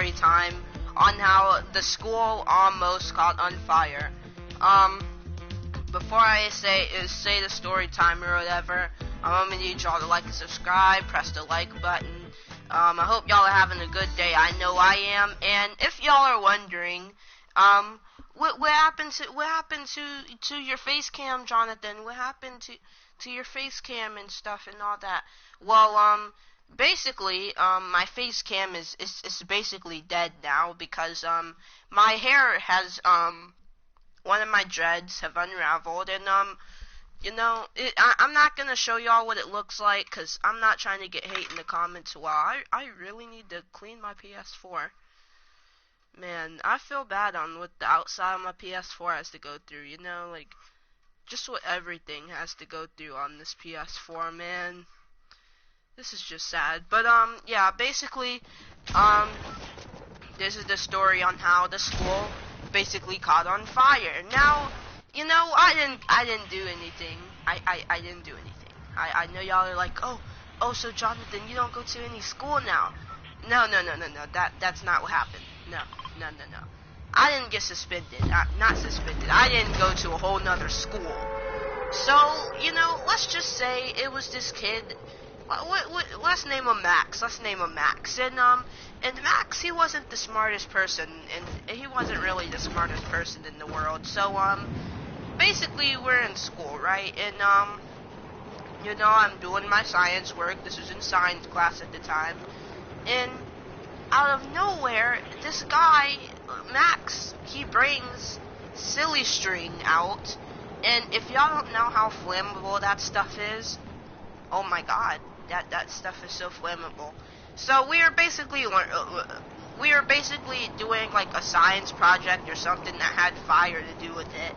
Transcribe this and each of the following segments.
story time on how the school almost caught on fire. Before I say the story time or whatever, I'm gonna need y'all to like and subscribe, press the like button. I hope y'all are having a good day. I know I am. And if y'all are wondering, what happened to your face cam, Jonathan? What happened to your face cam and stuff and all that? Well, basically, my face cam is basically dead now because my hair has one of my dreads have unraveled, and I'm not gonna show y'all what it looks like because I'm not trying to get hate in the comments. Well, I really need to clean my PS4. Man, I feel bad on what the outside of my PS4 has to go through, like, just what everything has to go through on this PS4, man. This is just sad. But, yeah, basically, this is the story on how the school basically caught on fire. Now, I didn't do anything. I didn't do anything. I know y'all are like, oh, so Jonathan, you don't go to any school now. No. That's not what happened. No. I didn't get suspended. Not suspended. I didn't go to a whole nother school. So, let's just say it was this kid. Let's name him Max. And Max, he wasn't the smartest person, and he wasn't really the smartest person in the world. So, basically, we're in school, right? And, I'm doing my science work. This was in science class at the time. And out of nowhere, this guy, Max, he brings silly string out. And if y'all don't know how flammable that stuff is, oh my god, that stuff is so flammable. So we are basically doing like a science project or something that had fire to do with it.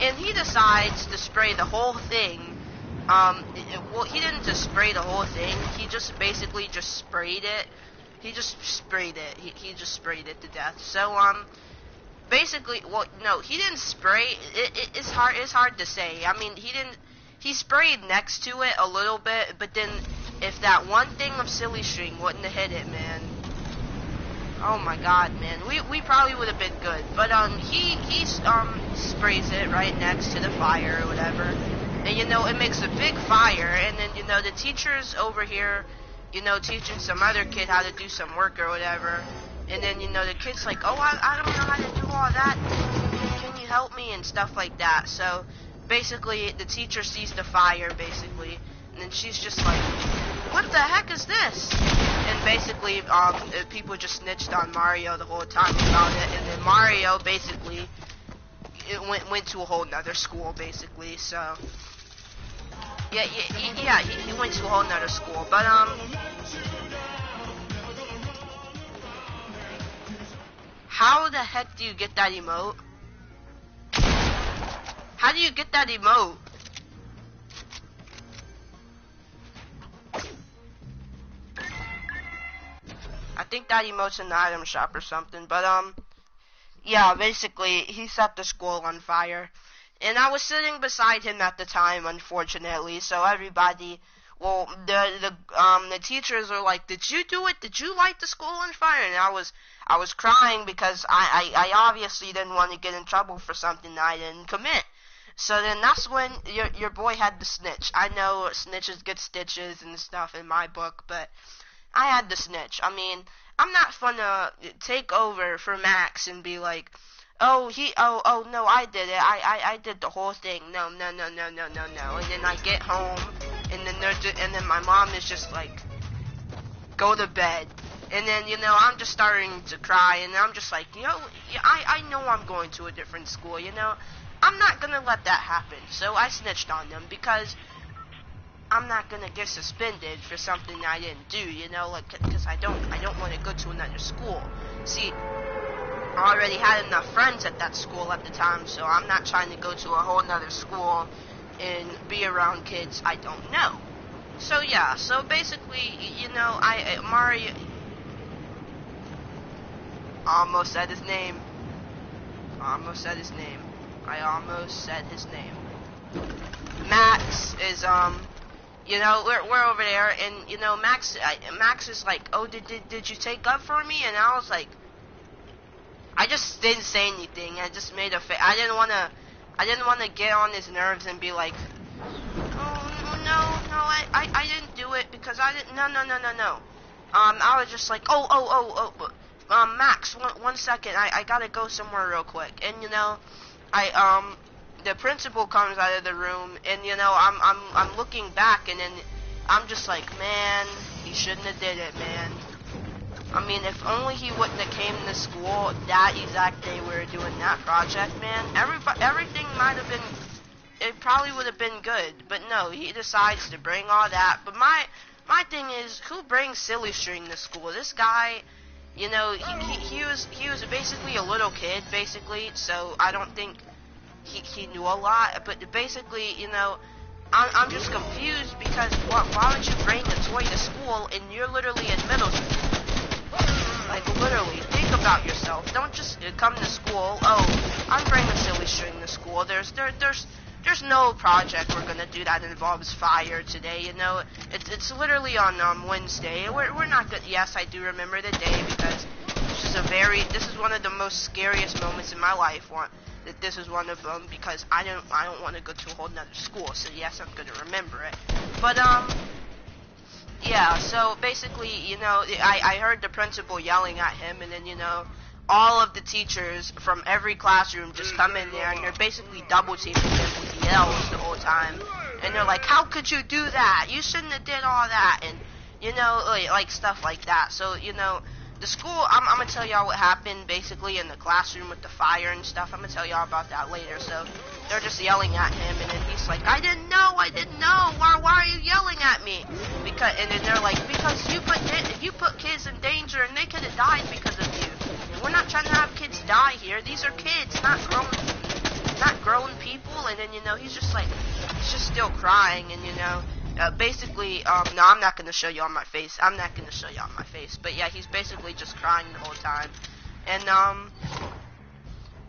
And he decides to spray the whole thing. Well, he didn't just spray the whole thing. He just basically just sprayed it. He just sprayed it. He just sprayed it to death. So, basically, well, no, he didn't spray. It's hard to say. I mean, he sprayed next to it a little bit, but then if that one thing of silly string wouldn't have hit it, man, oh my god, man, we probably would have been good. But, he sprays it right next to the fire or whatever, and, it makes a big fire, and then, the teacher's over here, teaching some other kid how to do some work or whatever, and then, the kid's like, oh, I don't know how to do all that, can you help me, and stuff like that. So, basically, the teacher sees the fire, basically, and then she's just like, what the heck is this? And basically, people just snitched on Mario the whole time about it, and then Mario, basically, went to a whole nother school, basically, so... Yeah, he went to a whole nother school, but, how the heck do you get that emote? How do you get that emote? I think that emote's in the item shop or something, but, yeah, basically, he set the school on fire. And I was sitting beside him at the time, unfortunately, so everybody, well, the teachers were like, did you do it? Did you light the school on fire? And I was crying because I obviously didn't want to get in trouble for something that I didn't commit. So then that's when your boy had to snitch. I know snitches get stitches and stuff in my book, but I had to snitch. I mean, I'm not gonna take over for Max and be like, oh, no, I did it. I did the whole thing. No. And then I get home, and then my mom is just like, go to bed. And then, I'm just starting to cry, and I'm just like, I know I'm going to a different school, I'm not gonna let that happen. So I snitched on them because I'm not gonna get suspended for something I didn't do, because I don't want to go to another school. See, I already had enough friends at that school at the time, so I'm not trying to go to a whole nother school and be around kids I don't know. So yeah, so basically, Mario almost said his name. I almost said his name. Max is, you know, we're over there, and, you know, Max is like, oh, did you take up for me? And I was like, I just didn't say anything. I just made a face. I didn't want to get on his nerves and be like, oh, no, I didn't do it because I didn't, no. I was just like, Max, one second, I gotta go somewhere real quick. And, you know, the principal comes out of the room, and, you know, I'm looking back, and then I'm just like, man, he shouldn't have did it, man. I mean, if only he wouldn't have came to school that exact day we were doing that project, man, everything might have been, it probably would have been good. But no, he decides to bring all that. But my thing is, who brings Silly String to school? This guy, you know, he was basically a little kid, basically, so I don't think he knew a lot. But basically, you know, I'm just confused because why would you bring a toy to school and you're literally in middle school? Like, literally, think about yourself. Don't just come to school, oh, I'm bringing Silly String to school. There's no project we're gonna do that involves fire today, you know. It's literally on Wednesday. We're not good. Yes, I do remember the day because this is one of the most scariest moments in my life. This is one of them because I don't want to go to a whole nother school. So yes, I'm gonna remember it. But yeah, so basically, you know, I heard the principal yelling at him, and then, you know, all of the teachers from every classroom just come in there, and they're basically double teaming him with yells the whole time. And they're like, how could you do that? You shouldn't have did all that, and, you know, like stuff like that. So, you know, the school, I'm going to tell y'all what happened basically in the classroom with the fire and stuff. I'm going to tell y'all about that later. So they're just yelling at him, and then he's like, I didn't know. Why are you yelling at me? And then they're like, because you put kids in danger, and they could have died because of you. And we're not trying to have kids die here. These are kids, not grown people. And then, you know, he's just still crying, and, you know, basically, no, I'm not going to show you on my face. But yeah, he's basically just crying the whole time. And,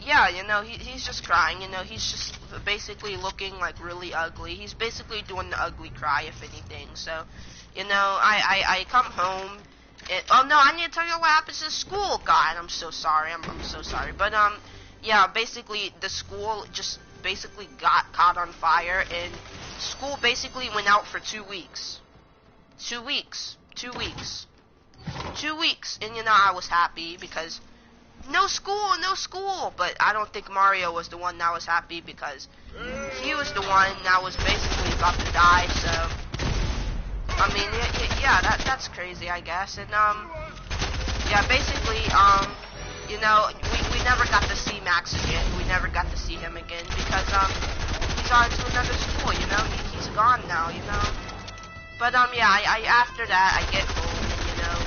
yeah, you know, he's just crying, you know, he's just basically looking, like, really ugly. He's basically doing the ugly cry, if anything. So, you know, I come home, and, oh, no, I need to tell you what happens in school, God, I'm so sorry, I'm so sorry. But, yeah, basically, the school just basically got caught on fire, and school basically went out for 2 weeks. 2 weeks. 2 weeks. 2 weeks. And, you know, I was happy because no school. But I don't think Mario was the one that was happy because he was the one that was basically about to die. So, I mean, yeah, that's crazy, I guess. And, yeah, basically, you know, we never got to see Max again. We never got to see him again because, he's on to another school, you know, he's gone now, you know. But, yeah, I after that, I get home, you know,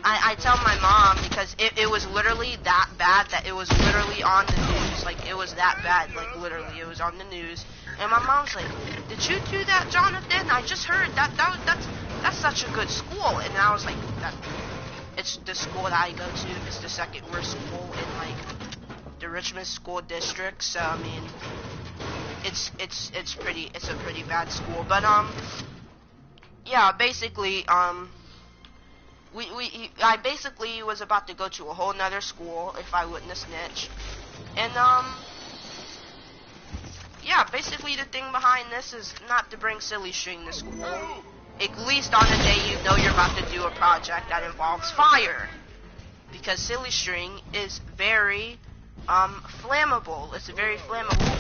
I tell my mom because it was literally that bad that it was literally on the news, like, it was that bad, like, literally, it was on the news. And my mom's like, did you do that, Jonathan? I just heard that's such a good school. And I was like, it's the school that I go to. It's the second worst school in, like, the Richmond School District. So, I mean, it's a pretty bad school. But, yeah, basically, I basically was about to go to a whole nother school if I wouldn't have snitched. And, yeah, basically the thing behind this is not to bring Silly String to school. At least on the day you know you're about to do a project that involves fire. Because Silly String is very, flammable. It's very flammable.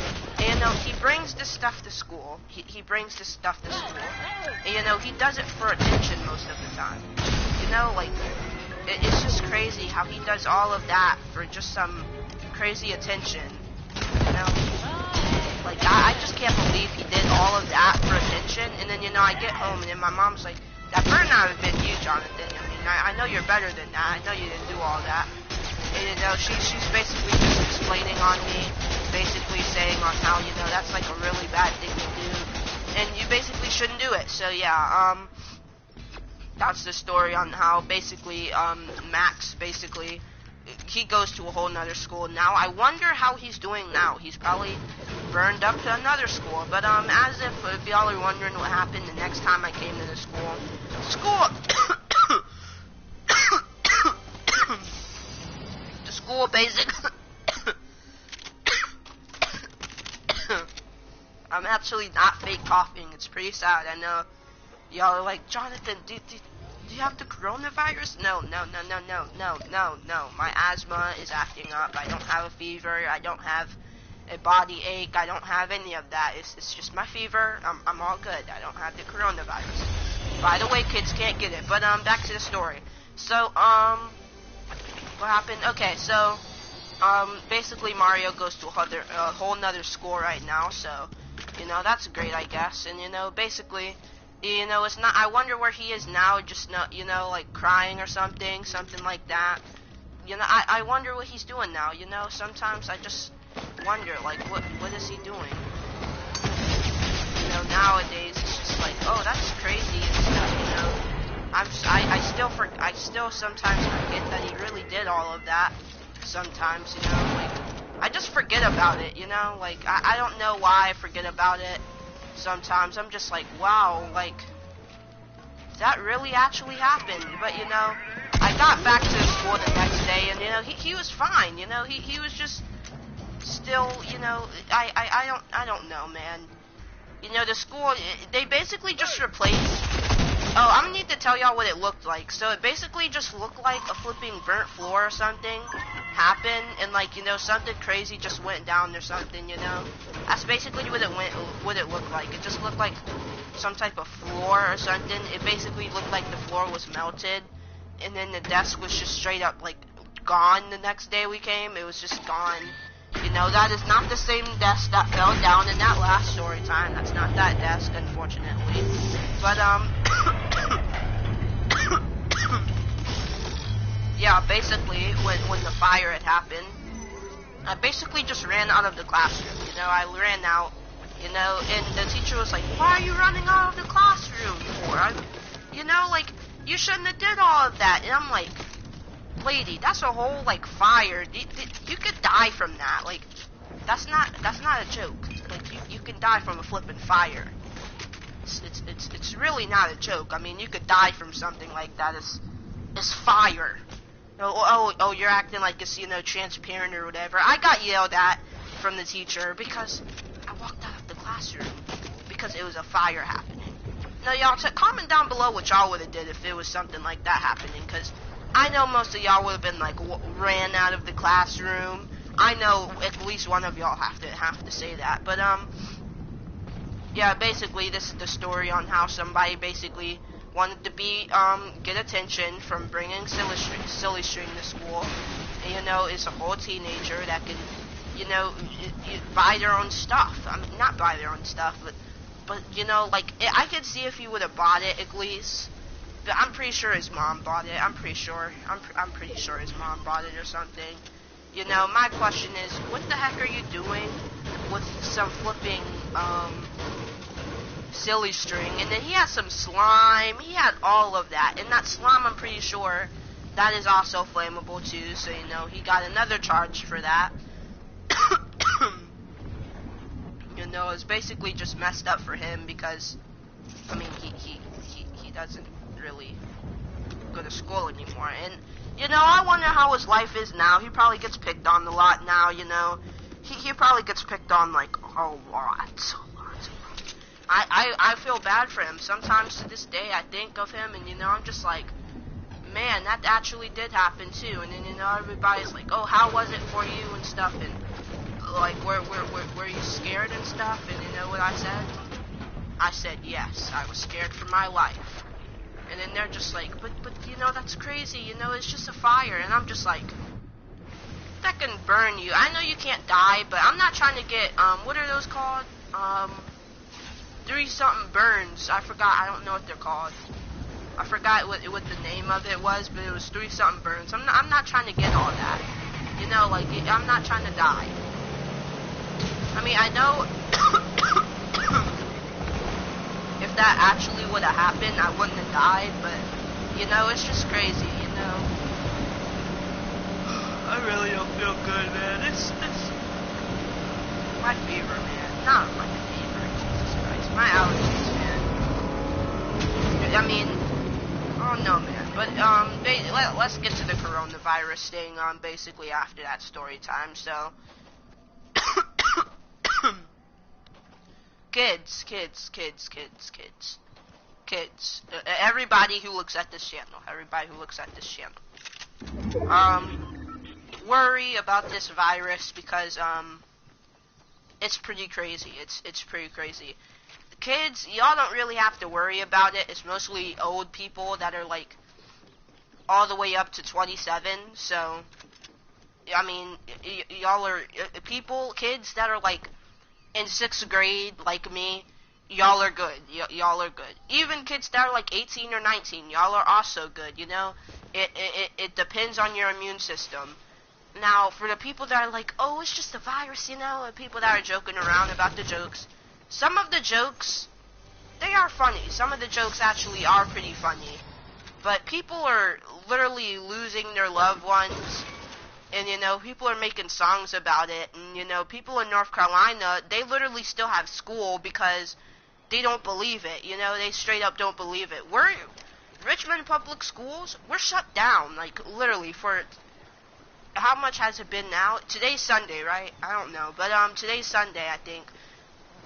And, he brings this stuff to school. He brings this stuff to school. And, you know, he does it for attention most of the time. You know, like, it's just crazy how he does all of that for just some crazy attention. You know? Like, I just can't believe he did all of that for attention. And then, you know, I get home and then my mom's like, that better not have been you, Jonathan. I mean, I know you're better than that. I know you didn't do all that. And, you know, she's basically just explaining on me, basically saying on how, you know, that's like a really bad thing to do. And you basically shouldn't do it. So, yeah, that's the story on how basically, Max basically he goes to a whole nother school now. I wonder how he's doing now. He's probably burned up to another school. But as if y'all are wondering what happened the next time I came to the school, the school basically. I'm actually not fake coughing. It's pretty sad. I know y'all are like, Jonathan, do you have the coronavirus? No. My asthma is acting up. I don't have a fever. I don't have a body ache. I don't have any of that. It's just my fever. I'm all good. I don't have the coronavirus. By the way, kids can't get it. But back to the story. So what happened? Okay, so basically Mario goes to a whole nother school right now. So that's great, I guess. And basically. It's not. I wonder where he is now. Just like crying or something like that. I wonder what he's doing now. Sometimes I just wonder, like, what is he doing? Nowadays it's just like, oh, that's crazy and stuff. I still sometimes forget that he really did all of that. Sometimes, like, I just forget about it. Like I don't know why I forget about it. Sometimes I'm just like, wow, like, that really actually happened. But I got back to school the next day, and he was fine. He was just still, I don't know, man. The school, they basically just replaced. Oh, I'm gonna need to tell y'all what it looked like. So it basically just looked like a flipping burnt floor or something happened, and like, something crazy just went down or something, That's basically what it looked like. It just looked like some type of floor or something. It basically looked like the floor was melted, and then the desk was just straight up, like, gone the next day we came. It was just gone. That is not the same desk that fell down in that last story time. That's not that desk, unfortunately. But, yeah, basically, when the fire had happened, I basically just ran out of the classroom. I ran out, and the teacher was like, why are you running out of the classroom for? Like, you shouldn't have did all of that. And I'm like, lady, that's a whole, like, fire. You could die from that. Like, that's not a joke. Like, you can die from a flippin' fire. It's really not a joke. I mean, you could die from something like that. It's fire. Oh, you're acting like it's, transparent or whatever. I got yelled at from the teacher because I walked out of the classroom because it was a fire happening. Now, y'all, comment down below what y'all would have did if it was something like that happening, because I know most of y'all would have been like, ran out of the classroom. I know at least one of y'all have to say that. But yeah, basically this is the story on how somebody basically wanted to get attention from bringing silly string to school. And, is a whole teenager that can, buy their own stuff. I mean, not buy their own stuff, but like, I could see if he would have bought it at least. But I'm pretty sure his mom bought it. I'm pretty sure his mom bought it or something. My question is, what the heck are you doing with some flipping, silly string? And then he had some slime. He had all of that. And that slime, I'm pretty sure, that is also flammable too. So, he got another charge for that. It's basically just messed up for him because, I mean, he doesn't really go to school anymore. And, I wonder how his life is now. He probably gets picked on a lot now, He probably gets picked on, like, a lot. I feel bad for him. Sometimes to this day I think of him and, I'm just like, man, that actually did happen too. And then, everybody's like, oh, how was it for you and stuff, and like, were you scared and stuff? And you know what I said? I said yes, I was scared for my life. And then they're just like, but that's crazy, it's just a fire. And I'm just like, that can burn you. I know you can't die, but I'm not trying to get, what are those called? 3-something burns. I forgot, I don't know what they're called. I forgot what the name of it was, but it was 3-something burns. I'm not trying to get all that. Like, I'm not trying to die. I mean, I know if that actually would have happened, I wouldn't have died, but, it's just crazy, feel good, man. It's my fever, man. Not my fever, Jesus Christ. My allergies, man. I mean, oh no, man. But let's get to the coronavirus thing. Basically after that story time. So, kids. Everybody who looks at this channel. Worry about this virus because it's pretty crazy. It's pretty crazy. Kids, y'all don't really have to worry about it. It's mostly old people that are like all the way up to 27. So, I mean, y'all are kids that are like in 6th grade, like me. Y'all are good. Y'all are good. Even kids that are like 18 or 19, y'all are also good. You know, it depends on your immune system. Now, for the people that are like, oh, it's just a virus, you know, and people that are joking around about the jokes, some of the jokes, they are funny. Some of the jokes actually are pretty funny. But people are literally losing their loved ones, and, you know, people are making songs about it, and, you know, people in North Carolina, they literally still have school because they don't believe it, you know, they straight up don't believe it. Richmond Public Schools, we're shut down, like, literally, for... How much has it been now? Today's Sunday, right? I don't know, but today's Sunday, I think.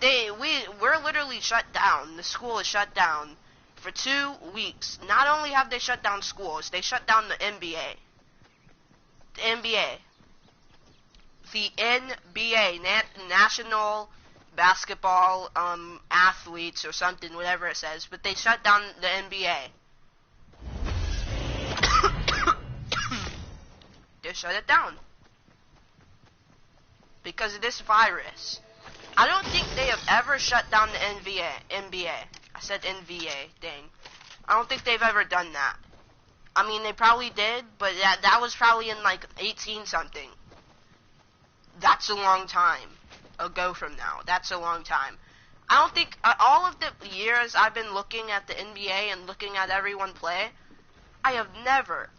We're literally shut down. The school is shut down for 2 weeks. Not only have they shut down schools, they shut down the NBA. The NBA, National Basketball Athletes or something, whatever it says, but they shut down the NBA. They shut it down because of this virus. I don't think they have ever shut down the NBA. I said NBA, dang. I don't think they've ever done that. I mean, they probably did, but that was probably in like 18 something. That's a long time ago from now. That's a long time. I don't think all of the years I've been looking at the NBA and looking at everyone play, I have never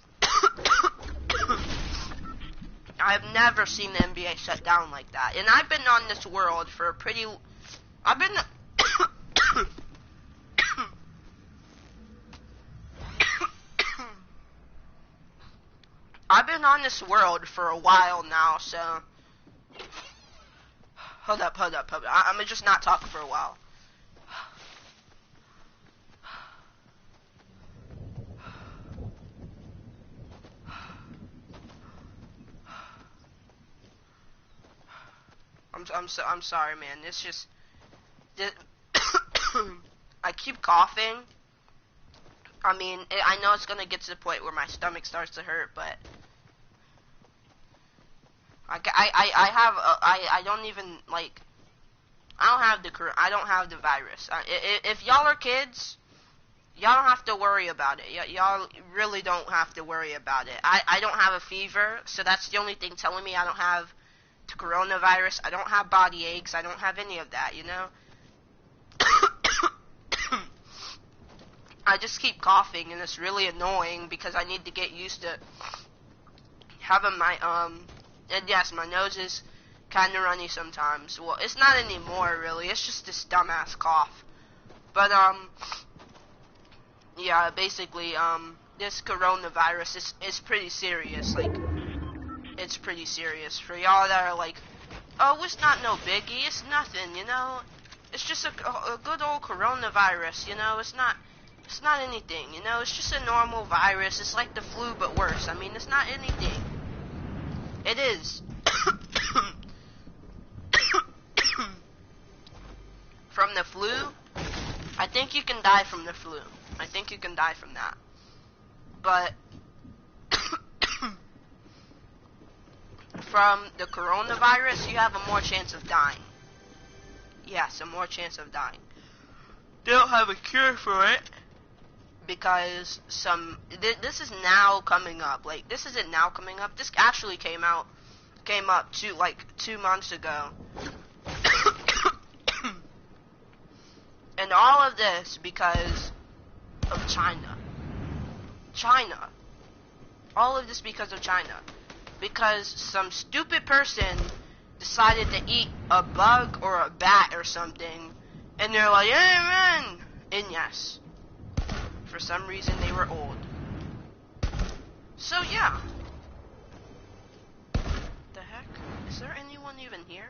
seen the NBA shut down like that. And I've been on this world for I've been on this world for a while now, so hold up. I'm gonna just not talk for a while. I'm sorry, man. It's just I keep coughing. I mean, I know it's gonna get to the point where my stomach starts to hurt, but I don't even like. I don't have the virus. If y'all are kids, y'all don't have to worry about it. Y'all really don't have to worry about it. I don't have a fever, so that's the only thing telling me I don't have the coronavirus. I don't have body aches. I don't have any of that, you know? I just keep coughing, and it's really annoying because I need to get used to having my, and yes, my nose is kind of runny sometimes. Well, it's not anymore, really. It's just this dumbass cough. But, yeah, basically, this coronavirus is pretty serious. Like, it's pretty serious. For y'all that are like, oh, it's not no biggie. It's nothing, you know? It's just a good old coronavirus, you know? It's not anything, you know? It's just a normal virus. It's like the flu, but worse. I mean, it's not anything. It is. From the flu, I think you can die from the flu. I think you can die from that. But from the coronavirus, you have a more chance of dying. Yes, a more chance of dying. They don't have a cure for it because this is now coming up. Like, this isn't now coming up. This actually came up 2 months ago. And all of this because of China. All of this because of China. because some stupid person decided to eat a bug or a bat or something, and they're like, hey man! And yes, for some reason they were old. So yeah. The heck? Is there anyone even here?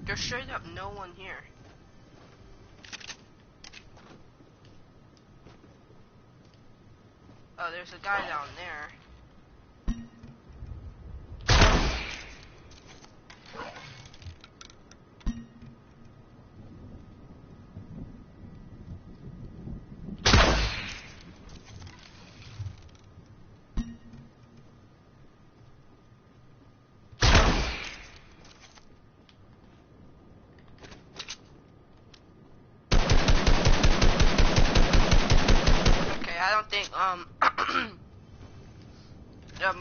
There's straight up no one here. Oh, there's a guy down there.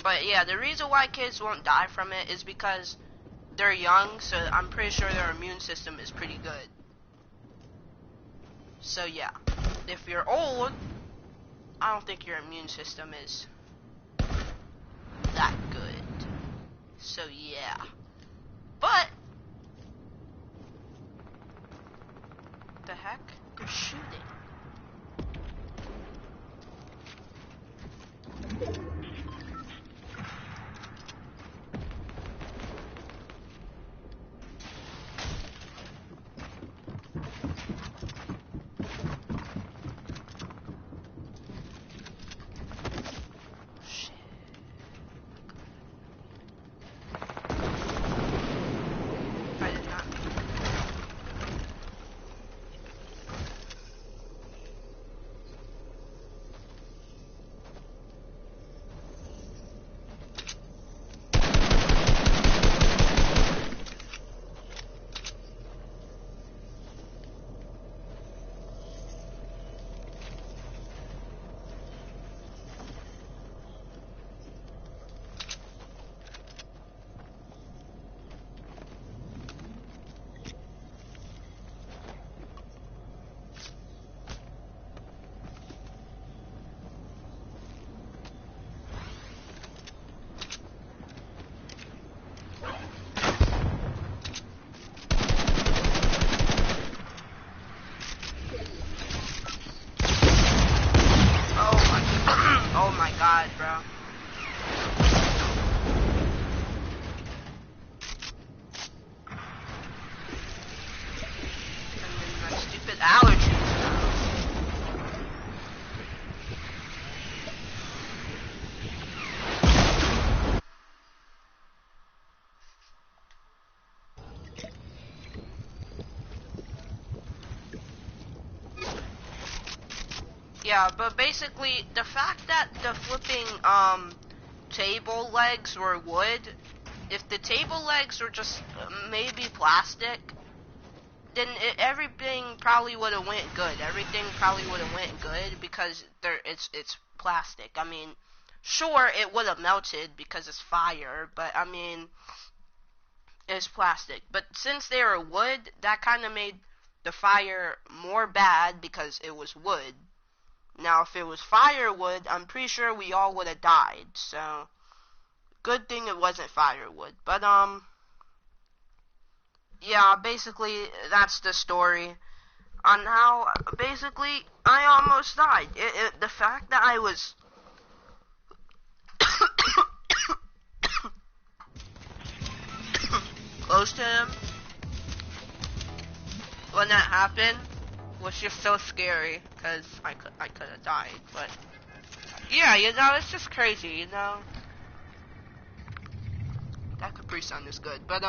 But yeah, the reason why kids won't die from it is because they're young, so I'm pretty sure their immune system is pretty good. So yeah, if you're old, I don't think your immune system is that good. So yeah, but the heck? They're shooting. Oh my god, bro. And then my stupid allergies. Yeah, but basically, the fact that the flipping, table legs were wood, if the table legs were just maybe plastic, then everything probably would have went good. Everything probably would have went good because it's plastic. I mean, sure, it would have melted because it's fire, but I mean, it's plastic. But since they were wood, that kind of made the fire more bad because it was wood. Now, if it was firewood, I'm pretty sure we all would have died, so good thing it wasn't firewood. But, yeah, basically, that's the story on how, basically, I almost died. The fact that I was close to him when that happened was just so scary, because I could have died, but yeah, you know, it's just crazy, you know. That Capri Sun is good, but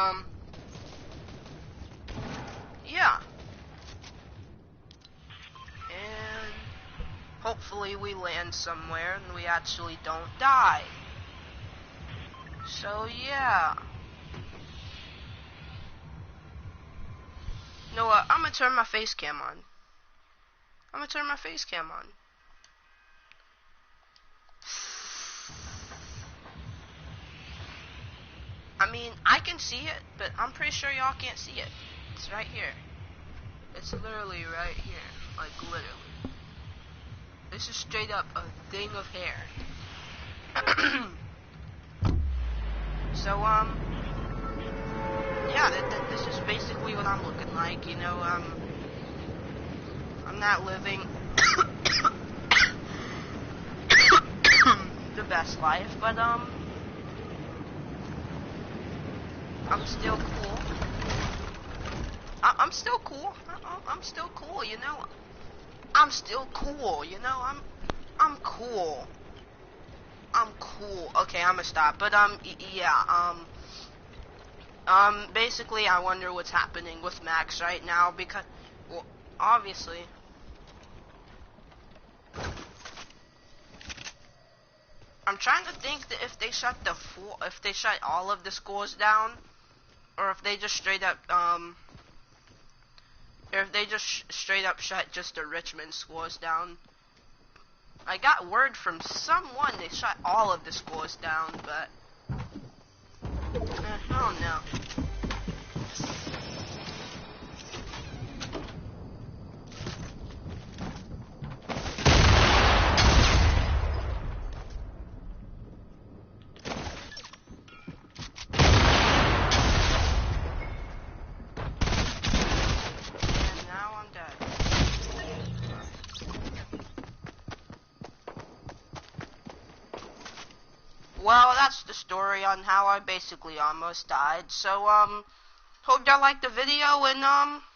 yeah. And hopefully we land somewhere and we actually don't die. So yeah. You know what, I'm gonna turn my face cam on. I'm gonna turn my face cam on. I mean, I can see it, but I'm pretty sure y'all can't see it. It's right here. It's literally right here. Like, literally. This is straight up a thing of hair. So, yeah, this is basically what I'm looking like, you know, I'm not living the best life, but, I'm still cool. I'm still cool. I'm still cool, you know. I'm still cool, you know. I'm cool. I'm cool. Okay, I'm gonna stop. But yeah. Basically, I wonder what's happening with Max right now because, well, obviously. I'm trying to think that if they shut all of the schools down, or if they just straight up shut just the Richmond schools down. I got word from someone they shut all of the schools down, but I don't know. Well, that's the story on how I basically almost died. So, hope y'all liked the video, and,